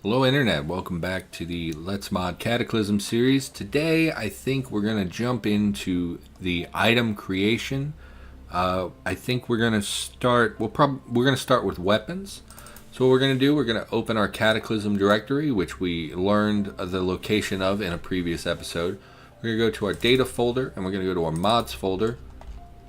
Hello Internet, welcome back to the Let's Mod Cataclysm series. Today I think we're going to jump into the item creation. I think we're going to start, we're going to start with weapons. So what we're going to do, we're going to open our Cataclysm directory, which we learned the location of in a previous episode. We're going to go to our data folder, and we're going to go to our mods folder,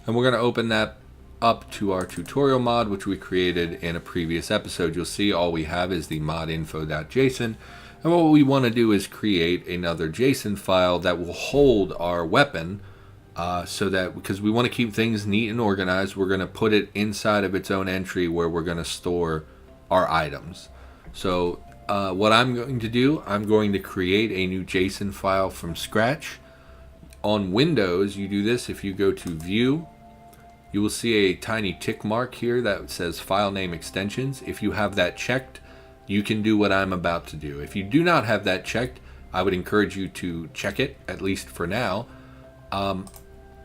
and we're going to open that up to our tutorial mod, which we created in a previous episode. You'll see all we have is the modinfo.json, and what we want to do is create another JSON file that will hold our weapon, so that, because we want to keep things neat and organized, we're going to put it inside of its own entry where we're going to store our items. So what I'm going to do, I'm going to create a new JSON file from scratch. On Windows, you do this if you go to View. You will see a tiny tick mark here that says File Name Extensions. If you have that checked, you can do what I'm about to do. If you do not have that checked, I would encourage you to check it, at least for now. And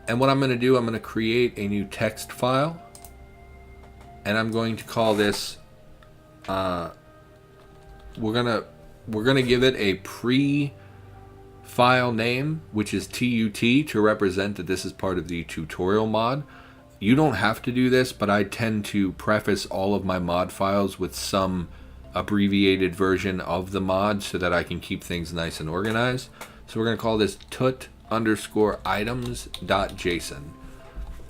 what I'm going to do, I'm going to create a new text file, and I'm going to call this. We're gonna give it a pre-file name, which is TUT, to represent that this is part of the tutorial mod. You don't have to do this, but I tend to preface all of my mod files with some abbreviated version of the mod so that I can keep things nice and organized. So we're going to call this tut_items.json.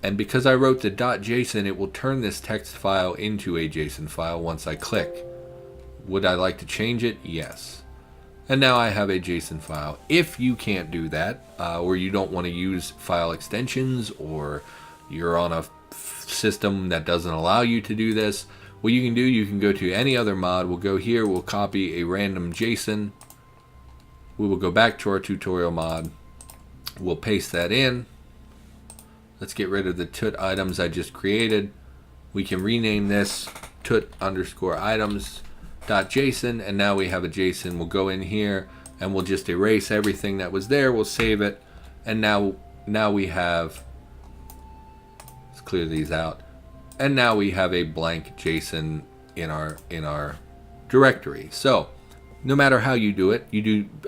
And because I wrote the .json, it will turn this text file into a JSON file once I click. Would I like to change it? Yes. And now I have a JSON file. If you can't do that, or you don't want to use file extensions, or you're on a system that doesn't allow you to do this, what you can do, you can go to any other mod. We'll go here, we'll copy a random JSON. We will go back to our tutorial mod. We'll paste that in. Let's get rid of the tut items I just created. We can rename this tut_items.json, and now we have a JSON. We'll go in here and we'll just erase everything that was there. We'll save it, and now we have, clear these out, and now we have a blank JSON in our directory. So no matter how you do it,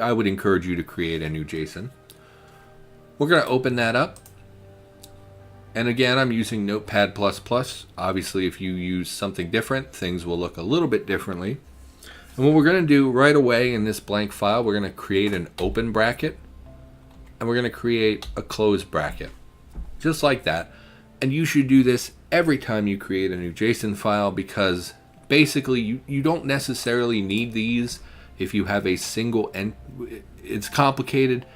I would encourage you to create a new JSON. We're going to open that up, and again, I'm using Notepad++. Obviously, if you use something different, things will look a little bit differently. And what we're going to do right away in this blank file, we're going to create an open bracket, and we're going to create a close bracket, just like that. And you should do this every time you create a new JSON file, because basically you don't necessarily need these if you have a single it's complicated.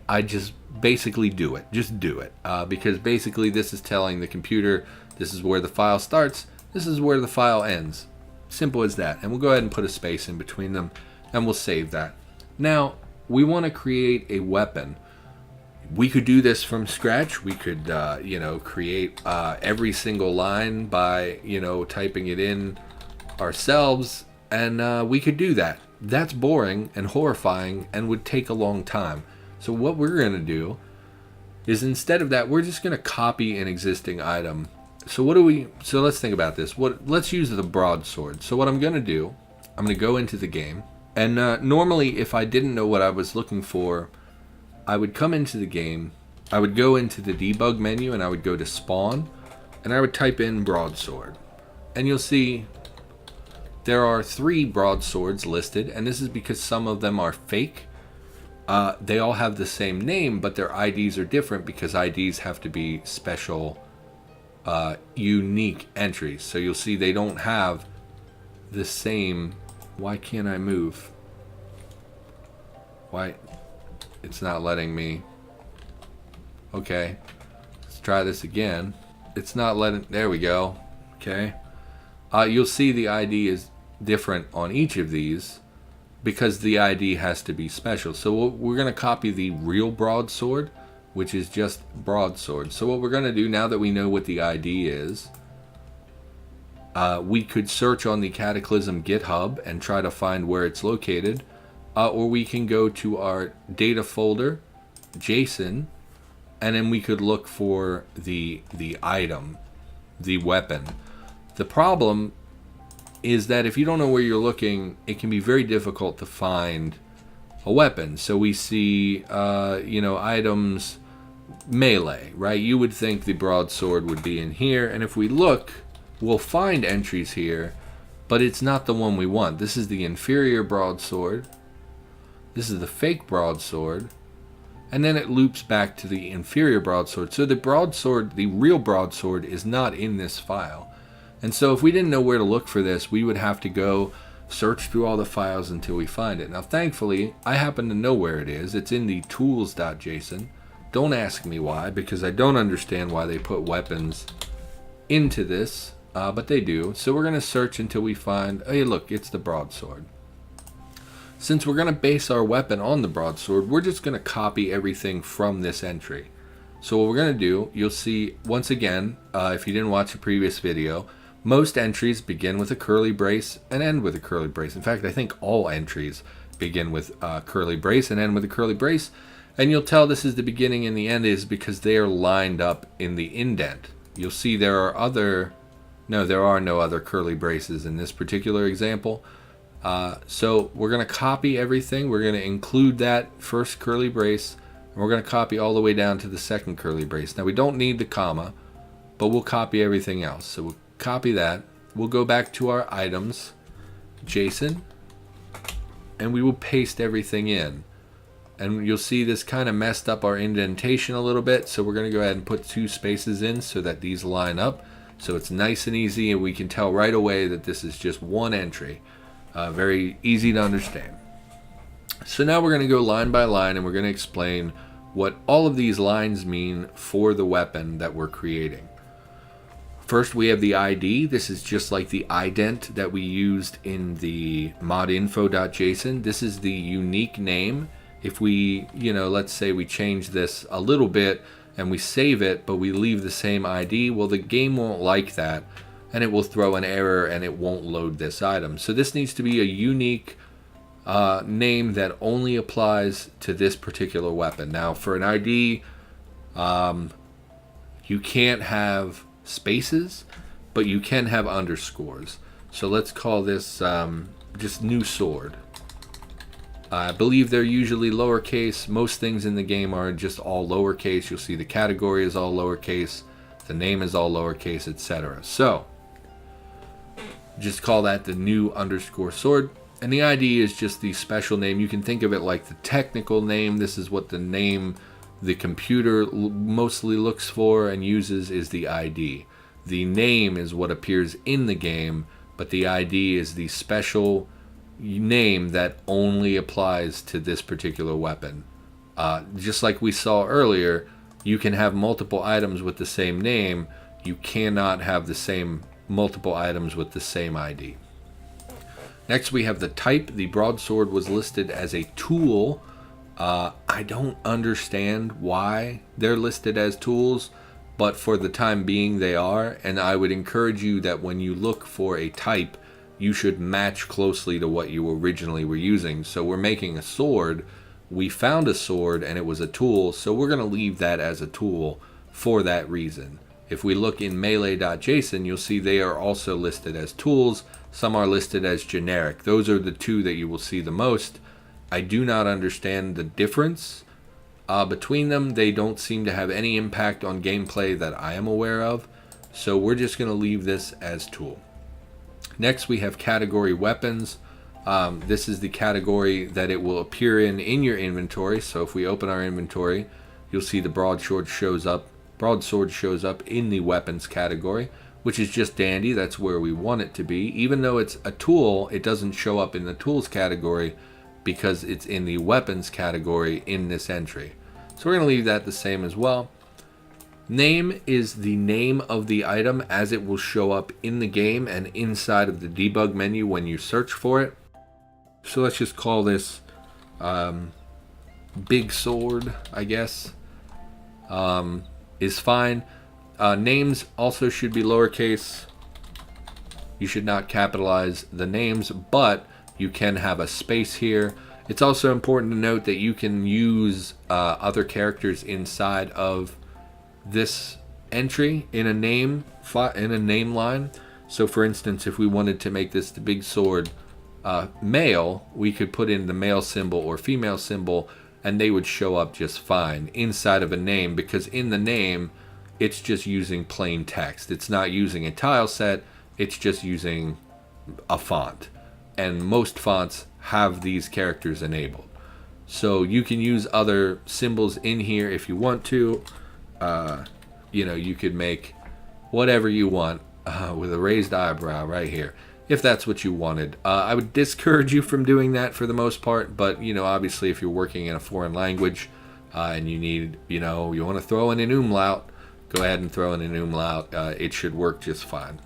I just basically do it. Just do it. Because basically this is telling the computer this is where the file starts, this is where the file ends. Simple as that. And we'll go ahead and put a space in between them, and we'll save that. Now, we want to create a weapon. We could do this from scratch. We could, create every single line by, typing it in ourselves, and we could do that. That's boring and horrifying and would take a long time. So what we're going to do is, instead of that, we're just going to copy an existing item. So let's think about this. Let's use the broadsword. So what I'm going to do, I'm going to go into the game, and normally if I didn't know what I was looking for, I would come into the game, I would go into the debug menu, and I would go to spawn, and I would type in broadsword. And you'll see there are 3 broadswords listed, and this is because some of them are fake. They all have the same name, but their IDs are different because IDs have to be special, unique entries. So you'll see they don't have the same. Why can't I move? Why? It's not letting me. Okay, let's try this again. It's not letting. There we go. Okay. You'll see the ID is different on each of these because the ID has to be special. So we're going to copy the real broadsword, which is just broadsword. So what we're going to do, now that we know what the ID is, we could search on the Cataclysm GitHub and try to find where it's located. Or we can go to our data folder, JSON, and then we could look for the item, the weapon. The problem is that if you don't know where you're looking, it can be very difficult to find a weapon. So we see, items melee, right? You would think the broadsword would be in here, and if we look, we'll find entries here, but it's not the one we want. This is the inferior broadsword. This is the fake broadsword. And then it loops back to the inferior broadsword. So the broadsword, the real broadsword, is not in this file. And so if we didn't know where to look for this, we would have to go search through all the files until we find it. Now, thankfully, I happen to know where it is. It's in the tools.json. Don't ask me why, because I don't understand why they put weapons into this, but they do. So we're going to search until we find, hey, look, it's the broadsword. Since we're going to base our weapon on the broadsword, we're just going to copy everything from this entry. So what we're going to do, you'll see, once again, if you didn't watch the previous video, most entries begin with a curly brace and end with a curly brace. In fact, I think all entries begin with a curly brace and end with a curly brace. And you'll tell this is the beginning and the end is because they are lined up in the indent. You'll see there are no other curly braces in this particular example. So we're going to copy everything. We're going to include that first curly brace, and we're going to copy all the way down to the second curly brace. Now we don't need the comma, but we'll copy everything else. So we'll copy that. We'll go back to our items, JSON, and we will paste everything in. And you'll see this kind of messed up our indentation a little bit. So we're going to go ahead and put 2 spaces in so that these line up. So it's nice and easy, and we can tell right away that this is just one entry. Very easy to understand. So now we're going to go line by line, and we're going to explain what all of these lines mean for the weapon that we're creating. First, we have the ID. This is just like the ident that we used in the modinfo.json. This is the unique name. If we, let's say we change this a little bit and we save it, but we leave the same ID, well, the game won't like that, and it will throw an error and it won't load this item. So this needs to be a unique name that only applies to this particular weapon. Now, for an ID, you can't have spaces, but you can have underscores. So let's call this just new sword. I believe they're usually lowercase. Most things in the game are just all lowercase. You'll see the category is all lowercase, the name is all lowercase, etc. So just call that the new underscore sword. And the ID is just the special name. You can think of it like the technical name. This is what the name the computer mostly looks for and uses, is the ID. The name is what appears in the game, but the ID is the special name that only applies to this particular weapon. Just like we saw earlier, you can have multiple items with the same name. You cannot have the same multiple items with the same ID. Next, we have the type. The broadsword was listed as a tool. I don't understand why they're listed as tools, but for the time being they are, and I would encourage you that when you look for a type, you should match closely to what you originally were using. So we're making a sword. We found a sword and it was a tool, so we're going to leave that as a tool for that reason. If we look in melee.json, you'll see they are also listed as tools. Some are listed as generic. Those are the two that you will see the most. I do not understand the difference between them. They don't seem to have any impact on gameplay that I am aware of. So we're just going to leave this as tool. Next, we have category weapons. This is the category that it will appear in your inventory. So if we open our inventory, you'll see the broadsword shows up. Broadsword shows up in the weapons category, which is just dandy. That's where we want it to be. Even though it's a tool, it doesn't show up in the tools category because it's in the weapons category in this entry. So we're going to leave that the same as well. Name is the name of the item as it will show up in the game and inside of the debug menu when you search for it. So let's just call this Big Sword, I guess, is fine. Names also should be lowercase. You should not capitalize the names, but you can have a space here. It's also important to note that you can use other characters inside of this entry in a name line. So for instance, if we wanted to make this the big sword male, we could put in the male symbol or female symbol, and they would show up just fine inside of a name, because in the name, it's just using plain text. It's not using a tile set, it's just using a font. And most fonts have these characters enabled. So you can use other symbols in here if you want to. You could make whatever you want with a raised eyebrow right here, if that's what you wanted. I would discourage you from doing that for the most part, but obviously if you're working in a foreign language and you need, you want to throw in an umlaut, go ahead and throw in an umlaut. It should work just fine.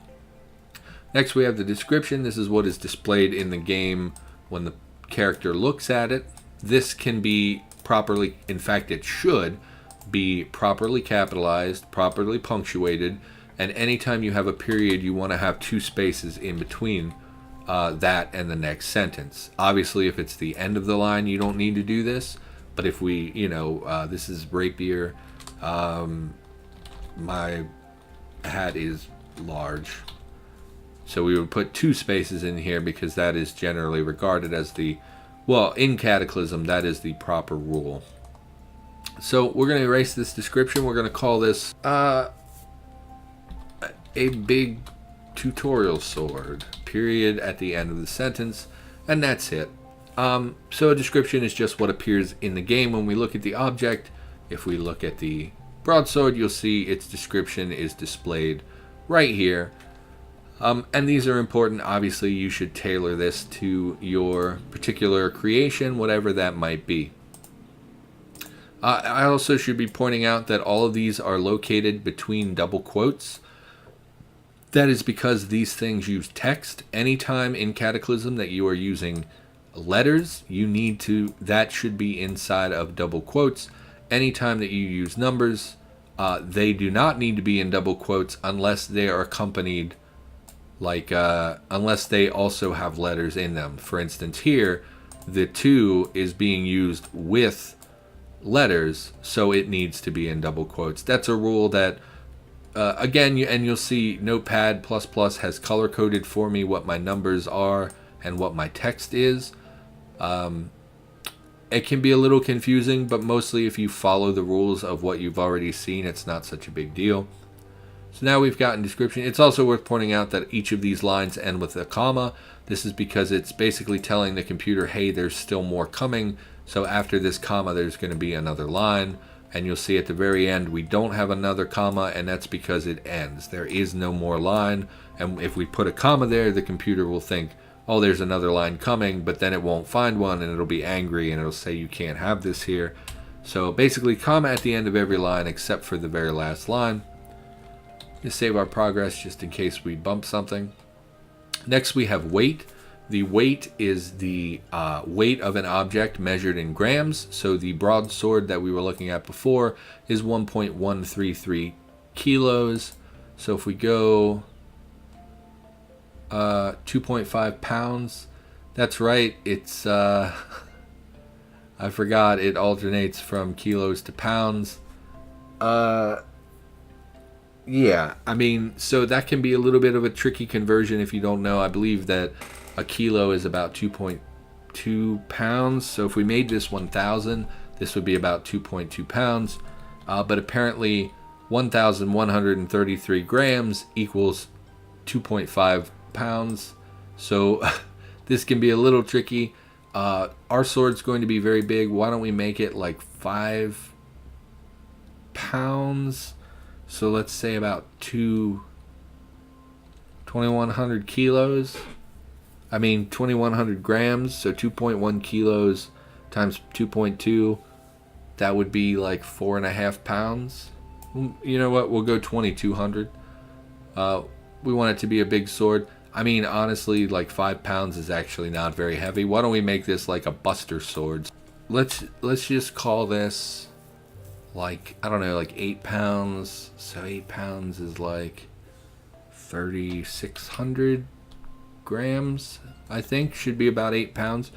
Next we have the description. This is what is displayed in the game when the character looks at it. This can be properly, in fact it should be properly capitalized, properly punctuated, and anytime you have a period, you want to have 2 spaces in between that and the next sentence. Obviously, if it's the end of the line, you don't need to do this. But if we, this is rapier. My hat is large. So we would put 2 spaces in here because that is generally regarded as in Cataclysm, that is the proper rule. So we're going to erase this description. We're going to call this a big tutorial sword, period, at the end of the sentence, and that's it. So a description is just what appears in the game when we look at the object. If we look at the broadsword, you'll see its description is displayed right here. And these are important. Obviously, you should tailor this to your particular creation, whatever that might be. I also should be pointing out that all of these are located between double quotes. That is because these things use text. Anytime in Cataclysm that you are using letters, that should be inside of double quotes. Anytime that you use numbers, they do not need to be in double quotes unless they are accompanied, unless they also have letters in them. For instance, here, the 2 is being used with letters, so it needs to be in double quotes. That's a rule that again, you'll see Notepad++ has color-coded for me what my numbers are and what my text is. It can be a little confusing, but mostly if you follow the rules of what you've already seen, it's not such a big deal. So now we've gotten description. It's also worth pointing out that each of these lines end with a comma. This is because it's basically telling the computer, hey, there's still more coming. So after this comma, there's going to be another line. And you'll see at the very end, we don't have another comma, and that's because it ends. There is no more line. And if we put a comma there, the computer will think, oh, there's another line coming, but then it won't find one, and it'll be angry, and it'll say you can't have this here. So basically, comma at the end of every line except for the very last line. Just save our progress just in case we bump something. Next, we have weight. The weight is the weight of an object measured in grams. So the broadsword that we were looking at before is 1.133 kilos. So if we go 2.5 pounds, that's right. It's, I forgot, it alternates from kilos to pounds. Yeah, I mean, so that can be a little bit of a tricky conversion if you don't know. I believe that a kilo is about 2.2 pounds. So if we made this 1,000, this would be about 2.2 pounds. But apparently 1,133 grams equals 2.5 pounds. So this can be a little tricky. Our sword's going to be very big. Why don't we make it like 5 pounds? So let's say about 2,100 kilos. 2,100 grams. So 2.1 kilos times 2.2. That would be like 4.5 pounds. You know what? We'll go 2,200. We want it to be a big sword. Honestly, like 5 pounds is actually not very heavy. Why don't we make this like a buster sword? Let's just call this like, I don't know, like 8 pounds. So 8 pounds is like 3,600 grams, I think. Should be about 8 pounds.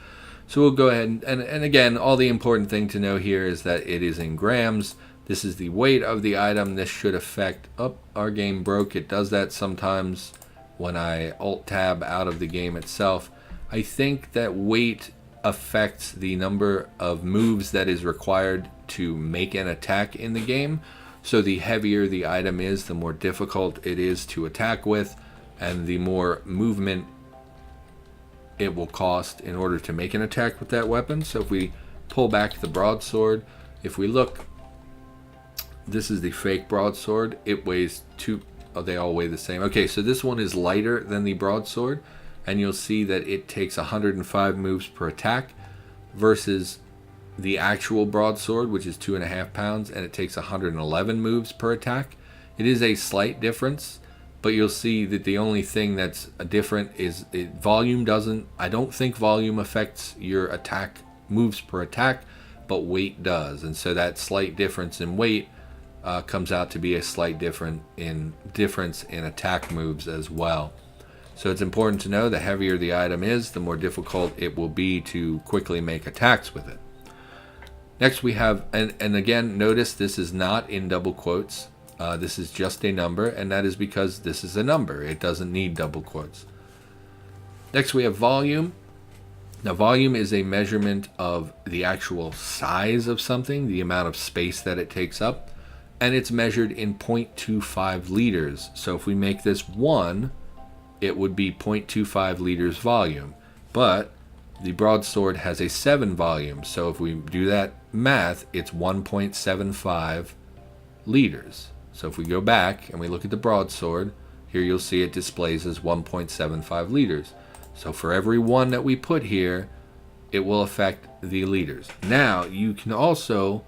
So we'll go ahead and again, all the important thing to know here is that it is in grams. This is the weight of the item. This should affect, our game broke. It does that sometimes. when I Alt-Tab out of the game itself. I think that weight affects the number of moves that is required to make an attack in the game. So the heavier the item is, the more difficult it is to attack with, and the more movement it will cost in order to make an attack with that weapon. So if we pull back the broadsword, if we look, this is the fake broadsword. It weighs they all weigh the same. Okay, so this one is lighter than the broadsword, and you'll see that it takes 105 moves per attack versus the actual broadsword, which is 2.5 pounds, and it takes 111 moves per attack. It is a slight difference, but you'll see that the only thing that's different is volume doesn't. I don't think volume affects your attack moves per attack, but weight does, and so that slight difference in weight comes out to be a slight difference in attack moves as well. So it's important to know the heavier the item is, the more difficult it will be to quickly make attacks with it. Next we have, and again, notice this is not in double quotes. This is just a number, and that is because this is a number. It doesn't need double quotes. Next we have volume. Now volume is a measurement of the actual size of something, the amount of space that it takes up, and it's measured in 0.25 liters. So if we make this 1, it would be 0.25 liters volume. But the broadsword has a 7 volume, so if we do that math, it's 1.75 liters. So if we go back and we look at the broadsword, here you'll see it displays as 1.75 liters. So for every 1 that we put here, it will affect the liters. Now, you can also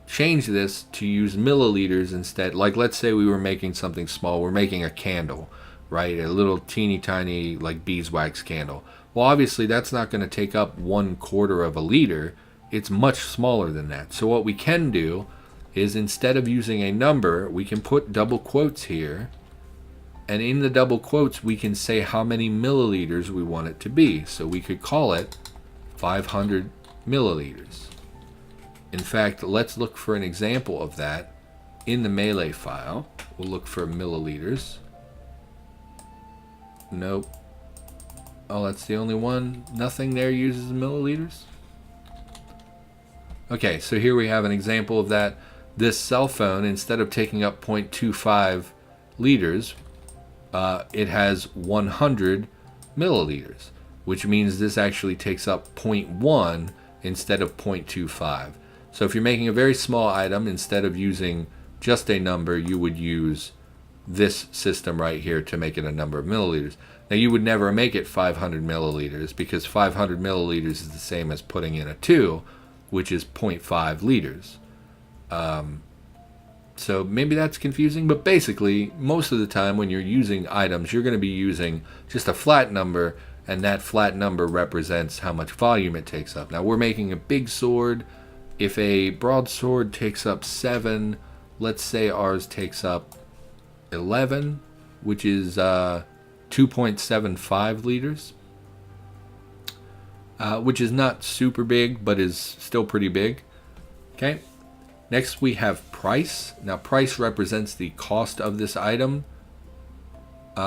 change this to use milliliters instead. Like, let's say we were making something small. We're making a candle, right? A little teeny tiny, like, beeswax candle. Well, obviously, that's not going to take up 1/4 of a liter. It's much smaller than that. So what we can do is, instead of using a number, we can put double quotes here. And in the double quotes, we can say how many milliliters we want it to be. So we could call it 500 milliliters. In fact, let's look for an example of that in the Melee file. We'll look for milliliters. Nope. Oh, that's the only one. Nothing there uses milliliters. Okay, so here we have an example of that. This cell phone, instead of taking up 0.25 liters, it has 100 milliliters, which means this actually takes up 0.1 instead of 0.25. So if you're making a very small item, instead of using just a number, you would use this system right here to make it a number of milliliters. Now, you would never make it 500 milliliters because 500 milliliters is the same as putting in a 2, which is 0.5 liters. So maybe that's confusing, but basically, most of the time when you're using items, you're going to be using just a flat number, and that flat number represents how much volume it takes up. Now, we're making a big sword. If a broadsword takes up 7, let's say ours takes up 11, which is 2.75 liters, which is not super big, but is still pretty big. Okay. Next, we have price. Now, price represents the cost of this item,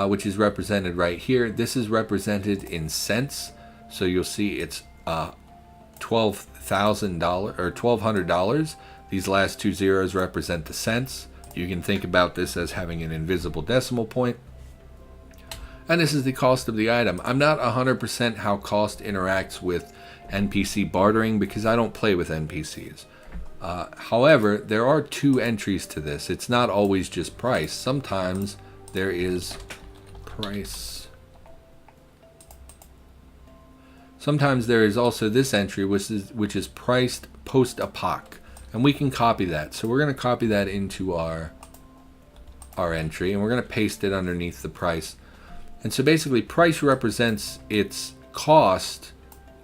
which is represented right here. This is represented in cents. So you'll see it's $12,000 or $1,200. These last 2 zeros represent the cents. You can think about this as having an invisible decimal point. And this is the cost of the item. I'm not 100% how cost interacts with NPC bartering because I don't play with NPCs. However, there are 2 entries to this. It's not always just price. Sometimes there is price. Sometimes there is also this entry, which is priced post-apoc. And we can copy that. So we're going to copy that into our entry, and we're going to paste it underneath the price. And so basically, price represents its cost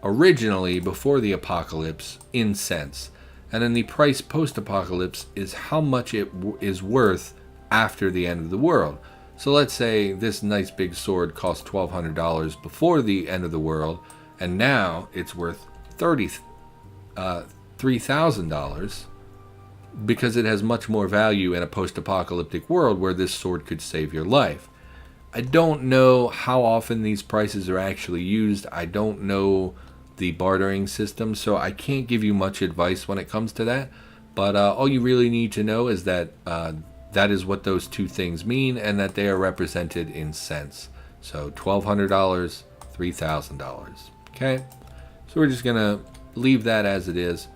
originally before the apocalypse in cents. And then the price post-apocalypse is how much it is worth after the end of the world. So let's say this nice big sword cost $1,200 before the end of the world, and now it's worth $3,000 because it has much more value in a post-apocalyptic world where this sword could save your life. I don't know how often these prices are actually used. I don't know the bartering system, so I can't give you much advice when it comes to that. But all you really need to know is that that is what those two things mean, and that they are represented in cents. So $1,200, $3,000. Okay, so we're just gonna leave that as it is.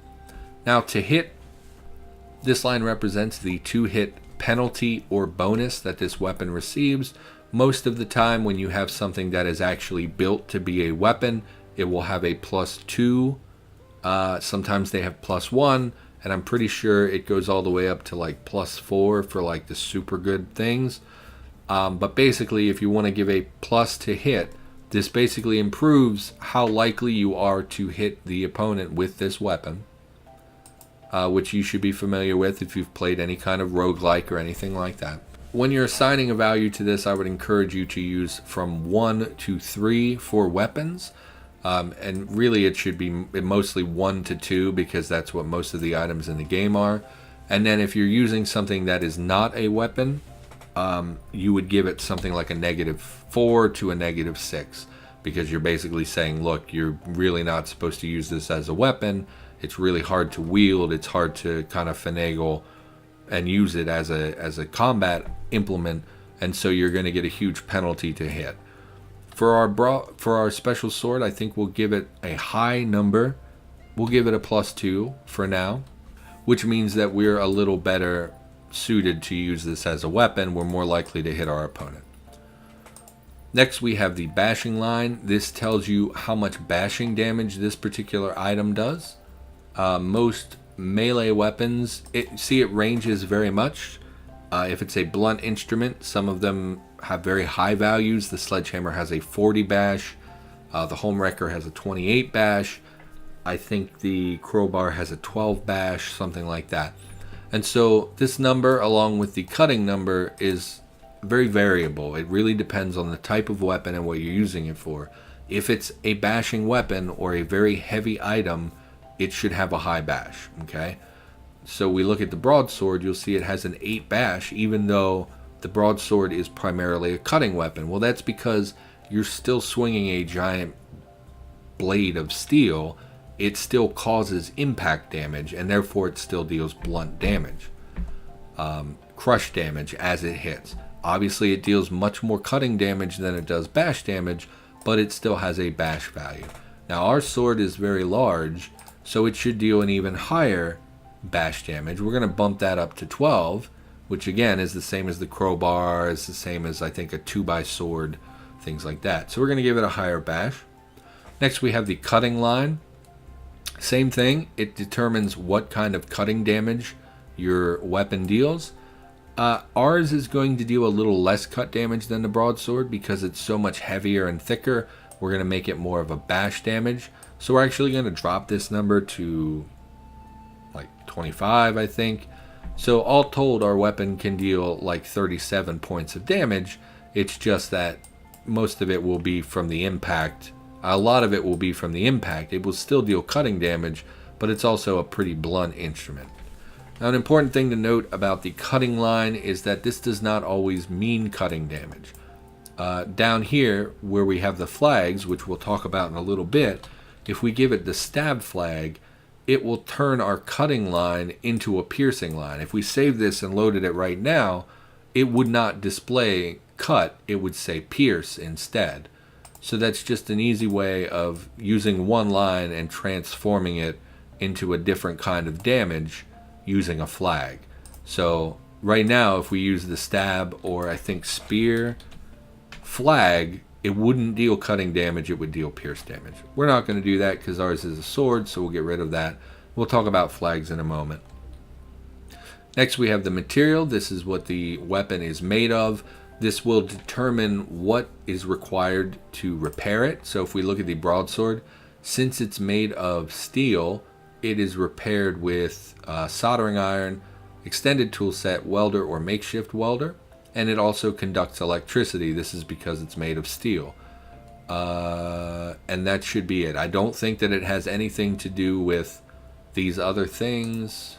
Now to hit, this line represents the 2-hit penalty or bonus that this weapon receives. Most of the time when you have something that is actually built to be a weapon, it will have a +2. Sometimes they have +1, and I'm pretty sure it goes all the way up to like +4 for like the super good things. But basically, if you want to give a plus to hit, this basically improves how likely you are to hit the opponent with this weapon, which you should be familiar with if you've played any kind of roguelike or anything like that. When you're assigning a value to this, I would encourage you to use from 1 to 3 for weapons. And really it should be mostly 1 to 2 because that's what most of the items in the game are. And then if you're using something that is not a weapon, you would give it something like a -4 to a -6, because you're basically saying, look, you're really not supposed to use this as a weapon. It's really hard to wield. It's hard to kind of finagle and use it as a combat implement, and so you're going to get a huge penalty to hit. For our special sword, I think we'll give it a high number. We'll give it a +2 for now, which means that we're a little better suited to use this as a weapon. We're more likely to hit our opponent. Next, we have the bashing line. This tells you how much bashing damage this particular item does. Most melee weapons, it ranges very much. If it's a blunt instrument, some of them have very high values. The sledgehammer has a 40 bash. The homewrecker has a 28 bash. I think the crowbar has a 12 bash, something like that. And so this number, along with the cutting number, is very variable. It really depends on the type of weapon and what you're using it for. If it's a bashing weapon or a very heavy item, it should have a high bash, okay? So we look at the broadsword, you'll see it has an 8 bash, even though the broadsword is primarily a cutting weapon. Well, that's because you're still swinging a giant blade of steel. It still causes impact damage, and therefore it still deals blunt damage, crush damage as it hits. Obviously, it deals much more cutting damage than it does bash damage, but it still has a bash value. Now, our sword is very large, so it should deal an even higher bash damage. We're going to bump that up to 12, which again is the same as the crowbar, is the same as I think a 2x sword, things like that. So we're going to give it a higher bash. Next we have the cutting line. Same thing, it determines what kind of cutting damage your weapon deals. Ours is going to deal a little less cut damage than the broadsword because it's so much heavier and thicker. We're going to make it more of a bash damage. So we're actually going to drop this number to like 25, I think. So all told, our weapon can deal like 37 points of damage. It's just that most of it will be from the impact. A lot of it will be from the impact. It will still deal cutting damage, but it's also a pretty blunt instrument. Now, an important thing to note about the cutting line is that this does not always mean cutting damage. Down here, where we have the flags, which we'll talk about in a little bit, if we give it the stab flag, it will turn our cutting line into a piercing line. If we save this and loaded it right now, it would not display cut, it would say pierce instead. So that's just an easy way of using one line and transforming it into a different kind of damage using a flag. So right now, if we use the stab or I think spear flag, it wouldn't deal cutting damage, it would deal pierce damage. We're not going to do that because ours is a sword, so we'll get rid of that. We'll talk about flags in a moment. Next we have the material. This is what the weapon is made of. This will determine what is required to repair it. So if we look at the broadsword, since it's made of steel, it is repaired with soldering iron, extended tool set, welder or makeshift welder, and it also conducts electricity. This is because it's made of steel. And that should be it. I don't think that it has anything to do with these other things.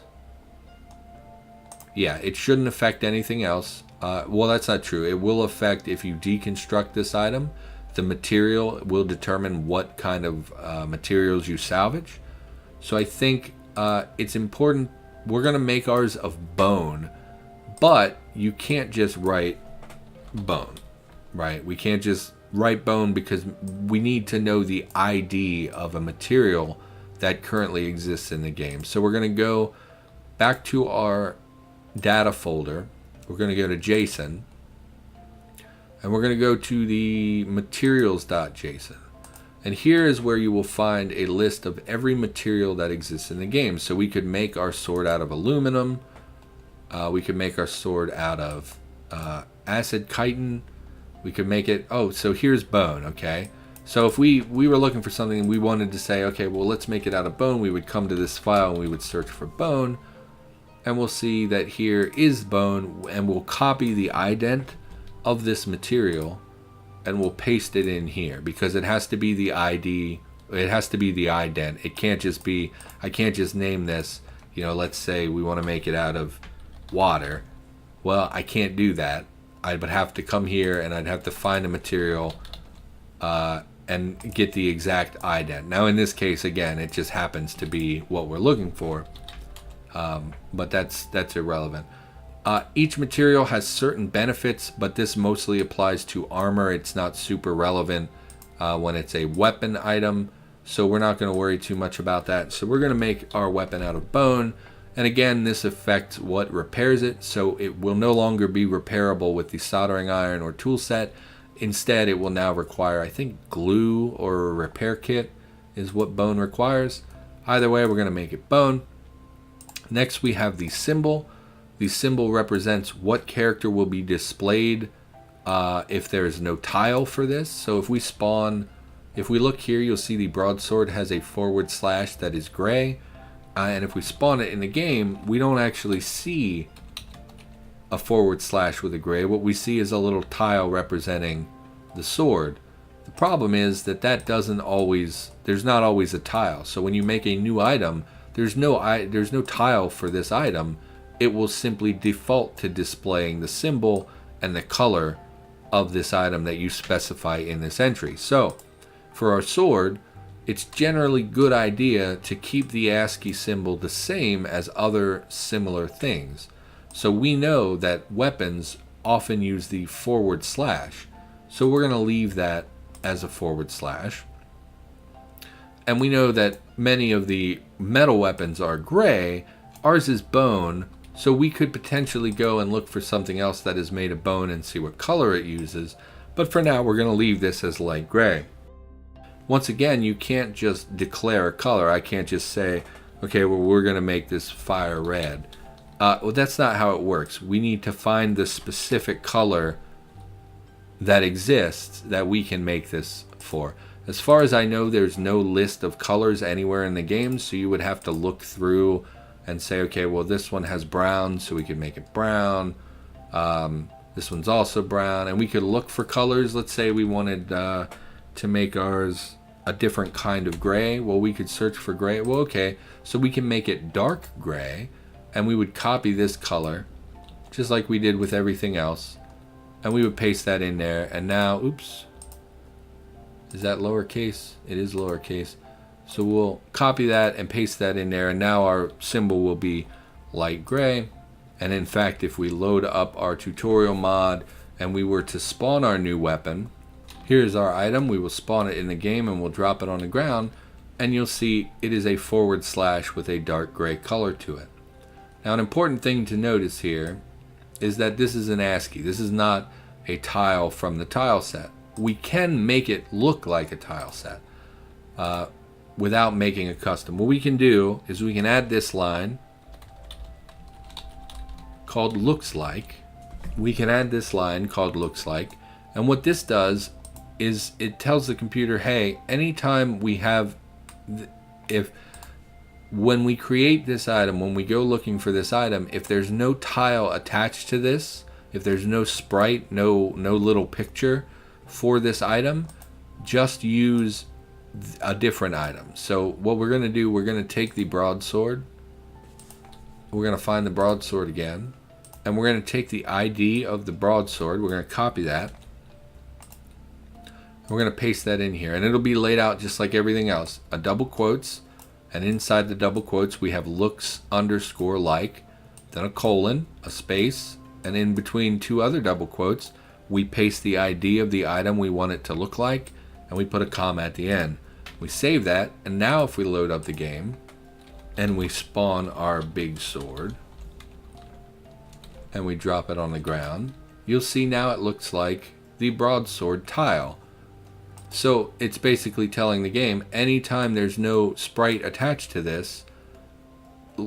Yeah, it shouldn't affect anything else. Well, that's not true. It will affect if you deconstruct this item. The material will determine what kind of materials you salvage. So I think it's important. We're going to make ours of bone, but you can't just write bone, right? We can't just write bone because we need to know the ID of a material that currently exists in the game. So we're going to go back to our data folder. We're going to go to JSON, and we're going to go to the materials.json. And here is where you will find a list of every material that exists in the game. So we could make our sword out of aluminum. We could make our sword out of acid chitin. We could make it, so here's bone, okay? So if we were looking for something and we wanted to say, okay, well, let's make it out of bone, we would come to this file and we would search for bone. And we'll see that here is bone, and we'll copy the ident of this material and we'll paste it in here because it has to be the ID. It has to be the ident. It can't just be, I can't just name this, let's say we want to make it out of water. Well, I can't do that. I would have to come here and I'd have to find a material and get the exact ident. Now in this case, again, it just happens to be what we're looking for. But that's irrelevant. Each material has certain benefits, but this mostly applies to armor. It's not super relevant when it's a weapon item, so we're not going to worry too much about that. So we're going to make our weapon out of bone, and again, this affects what repairs it, so it will no longer be repairable with the soldering iron or tool set. Instead, it will now require, I think, glue or a repair kit is what bone requires. Either way, we're going to make it bone. Next, we have the symbol. The symbol represents what character will be displayed if there is no tile for this. So if we look here, you'll see the broadsword has a / that is gray. And if we spawn it in the game, we don't actually see a / with a gray. What we see is a little tile representing the sword. The problem is that there's not always a tile. So when you make a new item, there's no tile for this item. It will simply default to displaying the symbol and the color of this item that you specify in this entry. So for our sword, it's generally good idea to keep the ASCII symbol the same as other similar things. So we know that weapons often use the /. So we're going to leave that as a /. And we know that many of the metal weapons are gray. Ours is bone. So we could potentially go and look for something else that is made of bone and see what color it uses. But for now, we're going to leave this as light gray. Once again, you can't just declare a color. I can't just say, okay, well, we're going to make this fire red. Well, that's not how it works. We need to find the specific color that exists that we can make this for. As far as I know, there's no list of colors anywhere in the game, so you would have to look through and say, okay, well, this one has brown, so we can make it brown. This one's also brown, and we could look for colors. Let's say we wanted to make ours a different kind of gray. Well, we could search for gray. Well, okay, so we can make it dark gray, and we would copy this color, just like we did with everything else, and we would paste that in there. And now, oops, is that lowercase? It is lowercase. So we'll copy that and paste that in there, and now our symbol will be light gray. And in fact, if we load up our tutorial mod and we were to spawn our new weapon, here's our item. We will spawn it in the game and we'll drop it on the ground, and you'll see it is a / with a dark gray color to it. Now, an important thing to notice here is that this is an ASCII. This is not a tile from the tile set. We can make it look like a tile set without making a custom. What we can do is we can add this line called looks like. We can add this line called looks like, and what this does is it tells the computer, hey, anytime we have, when we create this item, when we go looking for this item, if there's no tile attached to this, if there's no sprite, no little picture for this item, just use a different item. So what we're going to do, we're going to take the broadsword. We're going to find the broadsword again. and we're going to take the ID of the broadsword. We're going to copy that. We're going to paste that in here, and it'll be laid out just like everything else. A double quotes, and inside the double quotes we have looks underscore like, then a colon, a space, and in between two other double quotes we paste the ID of the item we want it to look like, and we put a comma at the end. We save that, and now if we load up the game and we spawn our big sword and we drop it on the ground, you'll see now it looks like the broadsword tile. So it's basically telling the game, anytime there's no sprite attached to this,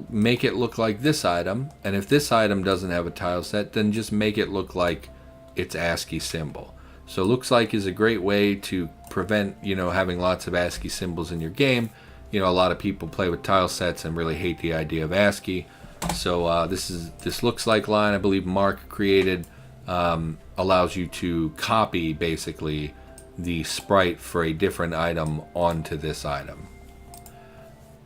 make it look like this item, and if this item doesn't have a tile set, then just make it look like its ASCII symbol. So looks like is a great way to prevent, having lots of ASCII symbols in your game. A lot of people play with tile sets and really hate the idea of ASCII. So this looks like line, I believe Mark created, allows you to copy basically the sprite for a different item onto this item.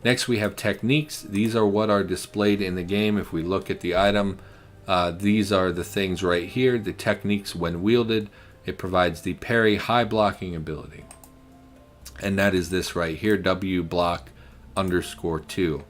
Next we have techniques. These are what are displayed in the game. If we look at the item, these are the things right here. The techniques when wielded. It provides the parry high blocking ability. And that is this right here, W block _2.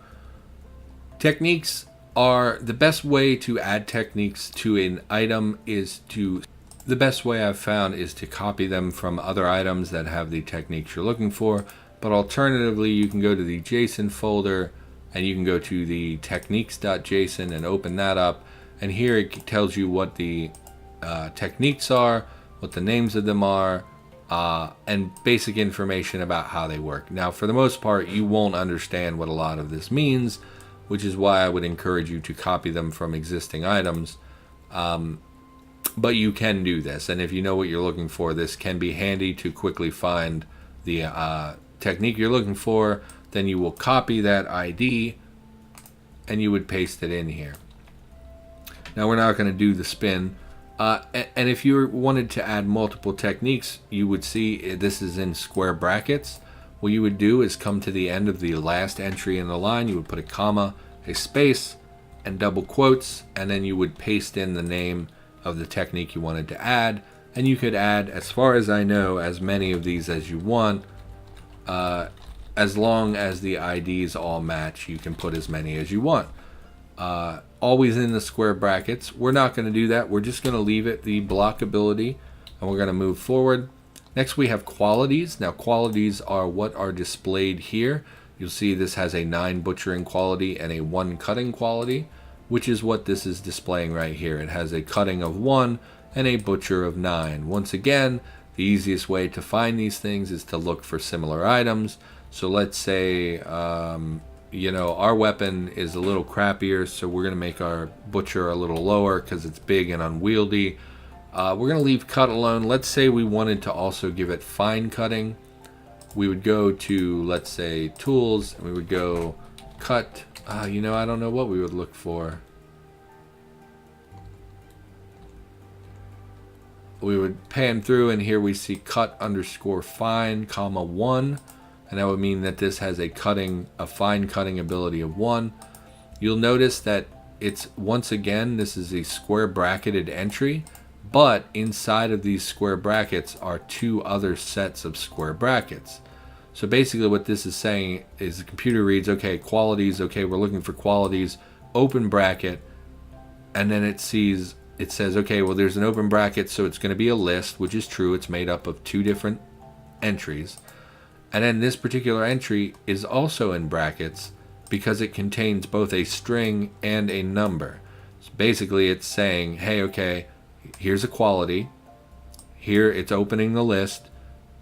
Techniques are the best way to add techniques to an item the best way I've found is to copy them from other items that have the techniques you're looking for. But alternatively, you can go to the JSON folder and you can go to the techniques.json and open that up. And here it tells you what the techniques are, what the names of them are, and basic information about how they work. Now, for the most part, you won't understand what a lot of this means, which is why I would encourage you to copy them from existing items. But you can do this, and if you know what you're looking for, this can be handy to quickly find the technique you're looking for. Then you will copy that ID and you would paste it in here. Now we're not going to do the spin, and if you wanted to add multiple techniques, you would see this is in square brackets. What you would do is come to the end of the last entry in the line, you would put a comma, a space, and double quotes, and then you would paste in the name of the technique you wanted to add. And you could add, as far as I know, as many of these as you want. As long as the IDs all match, you can put as many as you want. Always in the square brackets. We're not going to do that. We're just going to leave it the block ability, and we're going to move forward. Next we have qualities. Now qualities are what are displayed here. You'll see this has a 9 butchering quality and a 1 cutting quality, which is what this is displaying right here. It has a cutting of 1 and a butcher of 9. Once again, the easiest way to find these things is to look for similar items. So let's say, our weapon is a little crappier, so we're going to make our butcher a little lower because it's big and unwieldy. We're going to leave cut alone. Let's say we wanted to also give it fine cutting. We would go to, let's say, tools, and we would go cut. I don't know what we would look for. We would pan through, and here we see cut _ fine, comma 1, and that would mean that this has a fine cutting ability of 1. You'll notice that it's, once again, this is a square bracketed entry, but inside of these square brackets are 2 other sets of square brackets. So basically what this is saying is the computer reads, okay, qualities, okay, we're looking for qualities, open bracket, and then it says, okay, well, there's an open bracket, so it's going to be a list, which is true. It's made up of 2 different entries. And then this particular entry is also in brackets because it contains both a string and a number. So basically it's saying, hey, okay, here's a quality. Here it's opening the list.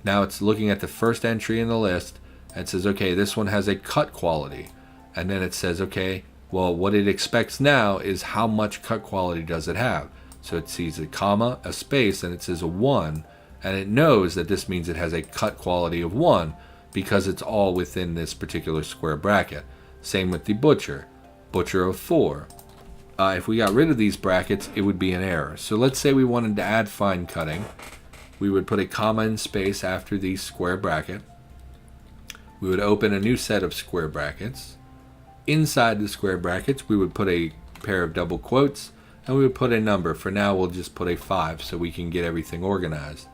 Now it's looking at the first entry in the list and says, okay, this one has a cut quality. And then it says, okay, well, what it expects now is how much cut quality does it have. So it sees a comma, a space, and it says a 1. And it knows that this means it has a cut quality of 1 because it's all within this particular square bracket. Same with the butcher of 4. If we got rid of these brackets, it would be an error. So let's say we wanted to add fine cutting. We would put a comma and space after the square bracket. We would open a new set of square brackets. Inside the square brackets, we would put a pair of double quotes, and we would put a number. For now, we'll just put a 5 so we can get everything organized.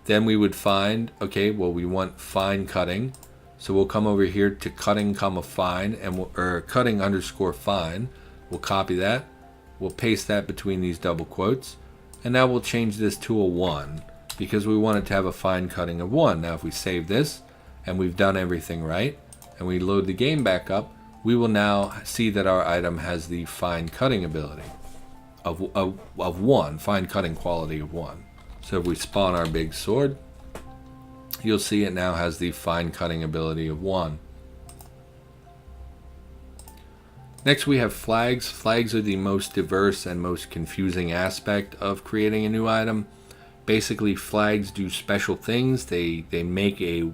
Then we would find, okay, well, we want fine cutting. So we'll come over here to cutting, comma, fine, and or cutting underscore fine. We'll copy that. We'll paste that between these double quotes. And now we'll change this to a 1 because we want it to have a fine cutting of 1. Now, if we save this and we've done everything right and we load the game back up, we will now see that our item has the fine cutting ability of 1, fine cutting quality of 1. So if we spawn our big sword, you'll see it now has the fine cutting ability of 1. Next we have flags. Flags are the most diverse and most confusing aspect of creating a new item. Basically, flags do special things. They make a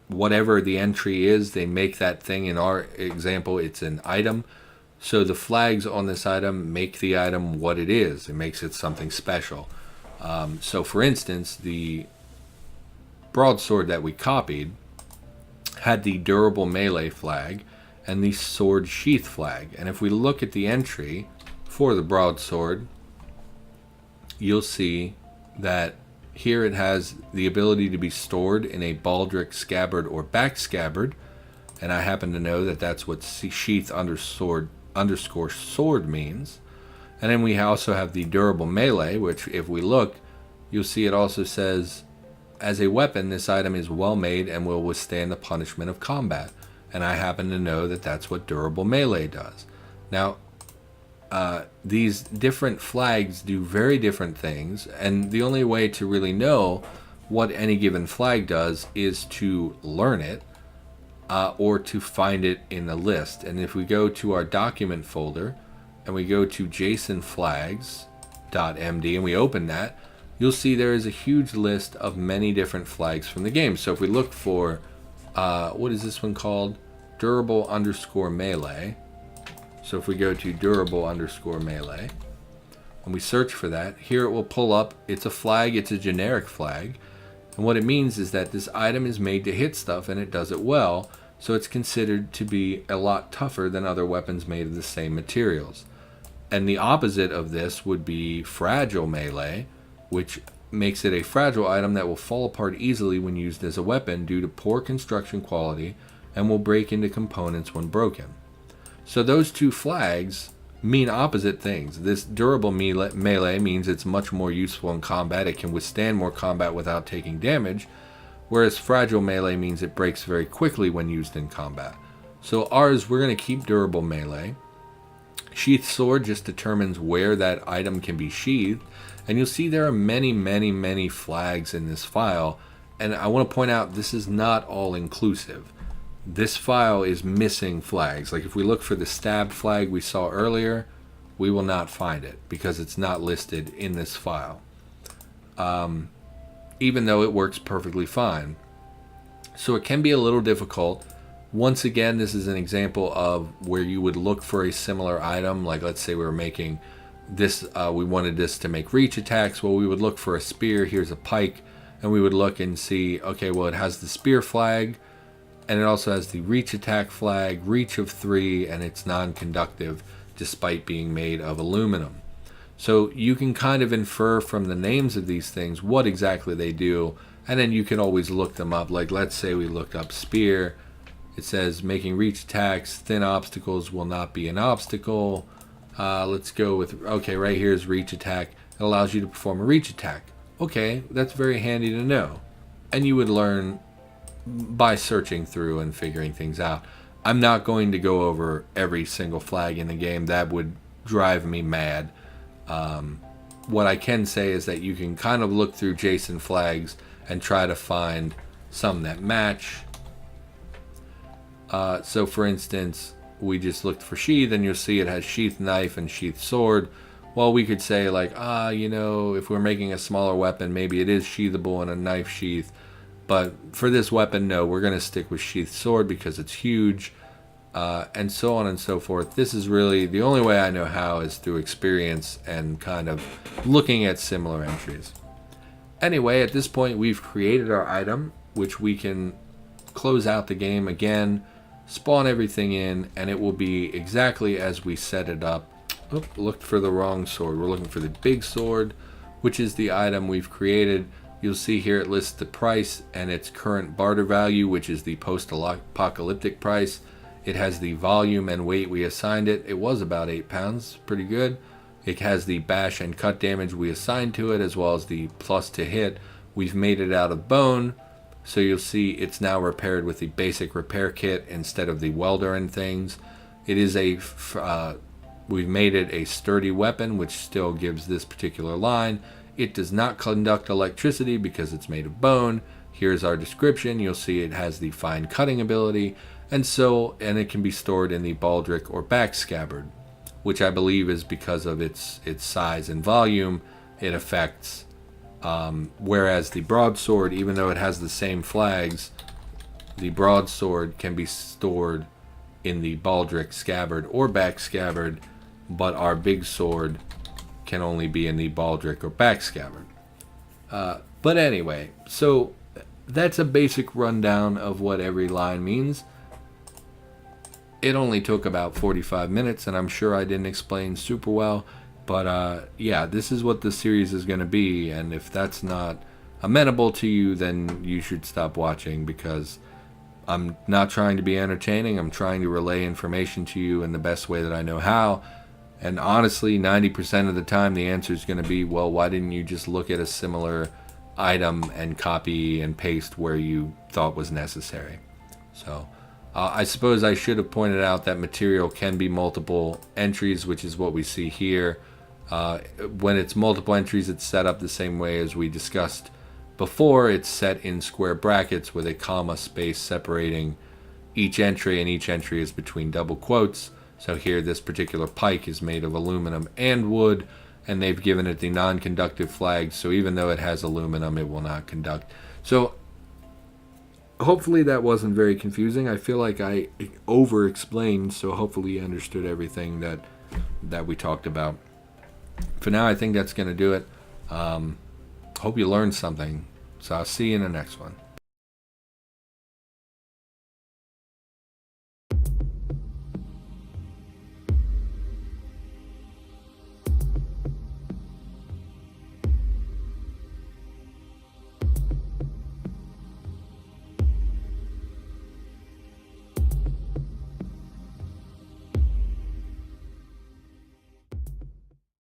whatever the entry is, they make that thing. In our example, it's an item. So the flags on this item make the item what it is. It makes it something special. So for instance, the broadsword that we copied had the durable melee flag and the sword sheath flag. And if we look at the entry for the broadsword, you'll see that here it has the ability to be stored in a baldric scabbard or back scabbard. And I happen to know that that's what sheath underscore sword means. And then we also have the durable melee, which if we look, you'll see it also says, as a weapon, this item is well made and will withstand the punishment of combat. And I happen to know that that's what durable melee does. Now, these different flags do very different things, and the only way to really know what any given flag does is to learn it or to find it in a list. And if we go to our document folder and we go to JSON flags.md and we open that, you'll see there is a huge list of many different flags from the game. So if we look for, what is this one called? Durable underscore melee. So if we go to durable underscore melee and we search for that, here it will pull up. It's a flag, it's a generic flag. And what it means is that this item is made to hit stuff and it does it well. So it's considered to be a lot tougher than other weapons made of the same materials. And the opposite of this would be fragile melee, which makes it a fragile item that will fall apart easily when used as a weapon due to poor construction quality and will break into components when broken. So those two flags mean opposite things. This durable melee means it's much more useful in combat. It can withstand more combat without taking damage, whereas fragile melee means it breaks very quickly when used in combat. So ours, we're going to keep durable melee. Sheath sword just determines where that item can be sheathed. And you'll see there are many flags in this file. And I want to point out, this is not all inclusive. This file is missing flags. Like if we look for the stab flag we saw earlier, we will not find it because it's not listed in this file. Even though it works perfectly fine. So it can be a little difficult. Once again, this is an example of where you would look for a similar item. Like let's say we were making this, we wanted this to make reach attacks. Well, we would look for a spear. Here's a pike. And we would look and see, okay, well, it has the spear flag. And it also has the reach attack flag, reach of 3, and it's non-conductive despite being made of aluminum. So you can kind of infer from the names of these things what exactly they do, and then you can always look them up. Like let's say we looked up spear. It says making reach attacks, thin obstacles will not be an obstacle. Let's go with, okay, right here is reach attack. It allows you to perform a reach attack. Okay, that's very handy to know. And you would learn by searching through and figuring things out. I'm not going to go over every single flag in the game. That would drive me mad. What I can say is that you can kind of look through JSON flags and try to find some that match. So for instance, we just looked for sheath and you'll see it has sheath knife and sheath sword. Well, we could say like, you know, if we're making a smaller weapon, maybe it is sheathable in a knife sheath. But for this weapon, no, we're going to stick with sheath sword because it's huge, and so on and so forth. This is really the only way I know how is through experience and kind of looking at similar entries. Anyway, at this point, we've created our item, which we can close out the game again, spawn everything in, and it will be exactly as we set it up looked for the wrong sword. We're looking for the big sword, which is the item we've created. You'll see here it lists the price and its current barter value, which is the post-apocalyptic price. It has the volume and weight we assigned it. It was about 8 pounds, pretty good. It has the bash and cut damage we assigned to it, as well as the plus to hit. We've made it out of bone, so you'll see it's now repaired with the basic repair kit instead of the welder and things. It is we've made it a sturdy weapon, which still gives this particular line. It does not conduct electricity because it's made of bone. Here's our description. You'll see it has the fine cutting ability, and it can be stored in the baldric or back scabbard, which I believe is because of its size and volume. It affects, whereas the broadsword, even though it has the same flags, the broadsword can be stored in the baldric scabbard or back scabbard, but our big sword can only be in the baldric or back scabbard. But anyway, so that's a basic rundown of what every line means. It only took about 45 minutes, and I'm sure I didn't explain super well, but yeah, this is what the series is going to be, and if that's not amenable to you, then you should stop watching, because I'm not trying to be entertaining. I'm trying to relay information to you in the best way that I know how. And honestly, 90% of the time, the answer is going to be, well, why didn't you just look at a similar item and copy and paste where you thought was necessary? So I suppose I should have pointed out that material can be multiple entries, which is what we see here. When it's multiple entries, it's set up the same way as we discussed before. It's set in square brackets with a comma space separating each entry, and each entry is between double quotes. So here, this particular pike is made of aluminum and wood, and they've given it the non-conductive flag, so even though it has aluminum, it will not conduct. So hopefully that wasn't very confusing. I feel like I over-explained, so hopefully you understood everything that we talked about. For now, I think that's going to do it. Hope you learned something, so I'll see you in the next one.